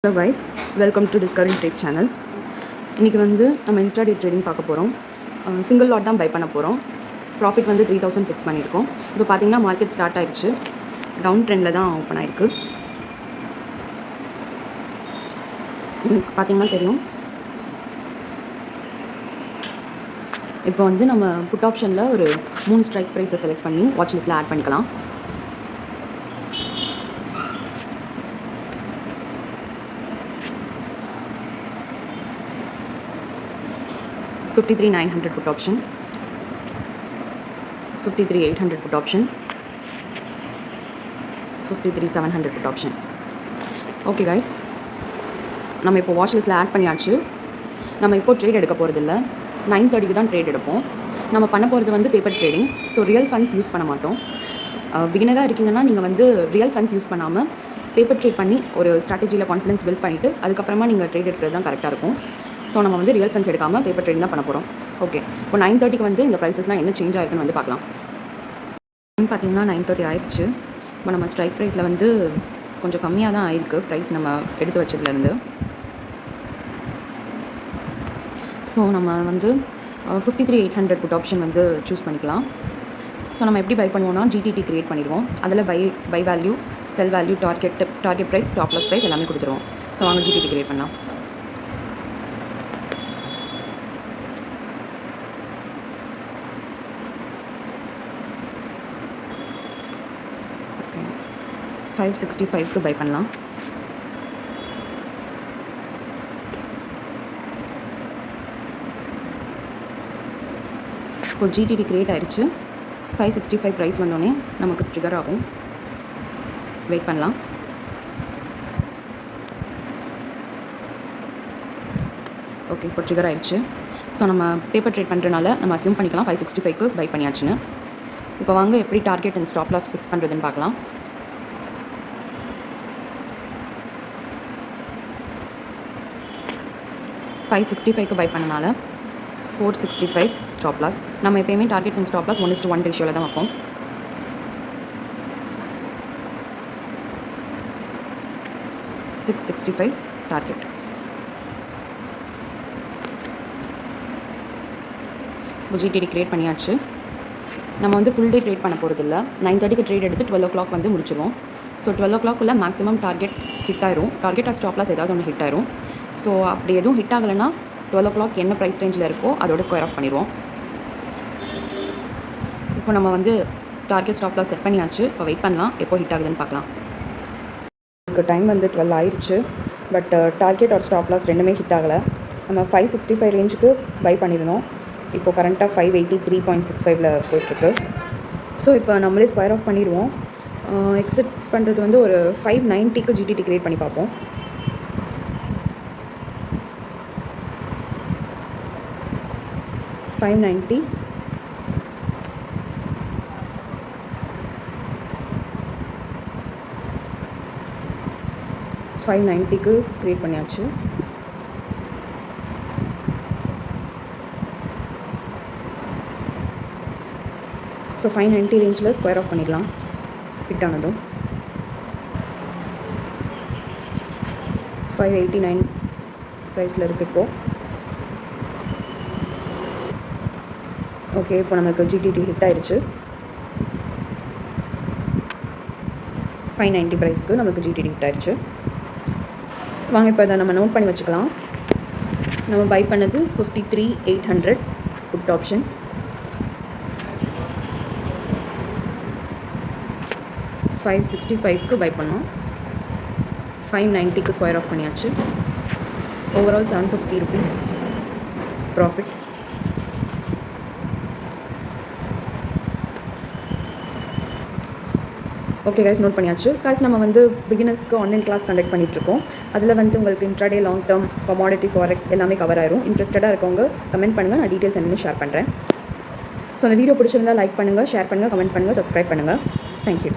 Hello guys, welcome to Discovery Trade channel. இன்றைக்கி வந்து நம்ம இன்ட்ராடே ட்ரேடிங் பார்க்க போகிறோம். சிங்கிள் லாட் தான் பை பண்ண போகிறோம். ப்ராஃபிட் வந்து 3000 ஃபிக்ஸ் பண்ணியிருக்கோம். இப்போ பார்த்தீங்கன்னா மார்க்கெட் ஸ்டார்ட் ஆயிடுச்சு. டவுன் ட்ரெண்டில் தான் ஓப்பன் ஆயிருக்கு. பார்த்தீங்கன்னா தெரியும். இப்போ வந்து நம்ம புட் ஆப்ஷனில் ஒரு 3 ஸ்ட்ரைக் ப்ரைஸை செலக்ட் பண்ணி வாட்ச் லிஸ்ட்டில் ஆட் பண்ணிக்கலாம். $53,900 put option, $53,800 put option, $53,700 put option. Okay guys, நம்ம இப்போ வாட்ச் லிஸ்ட்டில் ஆட் பண்ணியாச்சு. நம்ம இப்போ ட்ரேட் எடுக்க போகிறதில்ல. 9:30க்கு தான் ட்ரேட் எடுப்போம். நம்ம பண்ண போகிறது வந்து paper trading. So real funds use பண்ண மாட்டோம். பிகினராக இருக்கீங்கன்னா நீங்கள் வந்து ரியல் ஃபண்ட்ஸ் யூஸ் பண்ணாமல் பேப்பர் ட்ரேட் பண்ணி ஒரு ஸ்ட்ராட்டஜியில் கான்ஃபிடன்ஸ் பில்ட் பண்ணிவிட்டு அதுக்கப்புறமா நீங்கள் ட்ரேட் எடுக்கிறது தான் கரெக்டாக இருக்கும். ஸோ நம்ம வந்து ரியல் ஃபண்ட்ஸ் எடுக்காமல் பேப்பர் ட்ரேடிங் தான் பண்ண போகிறோம். ஓகே, இப்போ 9:30க்கு வந்து இந்த ப்ரைஸஸ்லாம் என்ன சேஞ்ச் ஆகிருக்குன்னு வந்து பார்க்கலாம். பார்த்தீங்கன்னா 9:30 ஆயிடுச்சு. இப்போ நம்ம ஸ்ட்ரைக் ப்ரைஸில் வந்து கொஞ்சம் கம்மியாக தான் ஆயிருக்கு ப்ரைஸ் நம்ம எடுத்து வச்சதுலேருந்து. ஸோ நம்ம வந்து 53,800 புட் ஆப்ஷன் வந்து சூஸ் பண்ணிக்கலாம். ஸோ நம்ம எப்படி பை பண்ணுவோம்னா ஜிடிடி க்ரியேட் பண்ணிடுவோம். அதில் buy value, sell value, target price, stop loss price எல்லாமே கொடுத்துருவோம். ஸோ வாங்க ஜிடிடி க்ரியேட் பண்ணலாம். ஓகே, 565க்கு பை பண்ணலாம். இப்போ ஜிடிடி க்ரியேட் ஆயிடுச்சு. 565 ப்ரைஸ் வந்தோடனே நமக்கு ட்ரிகர் ஆகும். வெயிட் பண்ணலாம். ஓகே, இப்போ ட்ரிகர் ஆயிடுச்சு. ஸோ நம்ம பேப்பர் ட்ரேட் பண்ணுறதுனால நம்ம அஸ்யூம் பண்ணிக்கலாம் 565க்கு பை பண்ணியாச்சுன்னு. இப்போ வாங்க எப்படி target and stop loss fix பண்ணுறதுன்னு பார்க்கலாம். $565க்கு பை பண்ணனால 465 ஸ்டாப் லாஸ். நம்ம எப்போயுமே டார்கெட் அண்ட் ஸ்டாப் லாஸ் 1:1 ரேஷியோவில் தான் வைப்போம். $665 டார்கெட். இப்போ ஜிடிடி க்ரியேட் பண்ணியாச்சு. நம்ம வந்து ஃபுல் டே ட்ரேட் பண்ண போகிறது இல்லை. 9:30க்கு ட்ரேட் எடுத்து 12 o'clock வந்து முடிச்சிடுவோம். So 12 o'clock maximum target hit ஆயிரும். டார்கெட் ஆர் ஸ்டாப் லாஸ் ஏதாவது ஒன்று ஹிட் ஆயிரும். ஸோ அப்படி எதுவும் ஹிட் ஆகலைன்னா 12 o'clock என்ன ப்ரைஸ் ரேஞ்சில் இருக்கோ அதோட ஸ்கொயர் ஆஃப் பண்ணிடுவோம். இப்போ நம்ம வந்து டார்கெட் ஸ்டாப் லாஸ் செட் பண்ணியாச்சு. இப்போ வெயிட் பண்ணலாம், எப்போ ஹிட் ஆகுதுன்னு பார்க்கலாம். இப்போ டைம் வந்து 12 ஆயிடுச்சு. But target or stop loss ரெண்டுமே ஹிட் ஆகலை. நம்ம 565 ரேஞ்சுக்கு பை பண்ணியிருந்தோம். இப்போ கரண்ட்டாக 583.65ல் போயிட்டுருக்கு. ஸோ இப்போ நம்மளே ஸ்கொயர் ஆஃப் பண்ணிடுவோம். எக்ஸிட் பண்ணுறது வந்து ஒரு 590க்கு ஜிடிடி க்ரியேட் பண்ணி பார்ப்போம். $590. $590க்கு க்ரியேட் பண்ணியாச்சு. ஸோ 590 ரேஞ்சில் ஸ்கொயர் ஆஃப் பண்ணிடலாம். ஹிட் ஆனதும் 589 ப்ரைஸில் இருக்குது இப்போது. ஓகே, இப்போ நமக்கு ஜிடிடி ஹிட் ஆயிடுச்சு. 590 ப்ரைஸ்க்கு நமக்கு ஜிடிடி ஹிட் ஆயிடுச்சு. வாங்க இப்போ இதை நம்ம நோட் பண்ணி வச்சுக்கலாம். நம்ம பை பண்ணது 53,800 புட் ஆப்ஷன். $565க்கு பை பண்ணோம். 590க்கு ஸ்கொயர் ஆஃப் பண்ணியாச்சு. Overall $750 profit. Okay guys, note பண்ணியாச்சு. கைஸ், நம்ம வந்து பிகினர்ஸ்க்கு ஆன்லைன் கிளாஸ் கண்டக்ட் பண்ணிகிட்ருக்கோம். அதில் வந்து உங்களுக்கு intraday, long term, commodity, forex எல்லாமே கவர் ஆயிரும். இன்ட்ரெஸ்டடாக இருக்கவங்க கமெண்ட் பண்ணுங்கள், நான் டீட்டெயில்ஸ் என்னன்னு ஷேர் பண்ணுறேன். ஸோ அந்த வீடியோ பிடிச்சிருந்தால் லைக் பண்ணுங்கள், ஷேர் பண்ணுங்கள், கமெண்ட் பண்ணுங்கள், சப்ஸ்கிரைப் பண்ணுங்கள். தேங்க்யூ.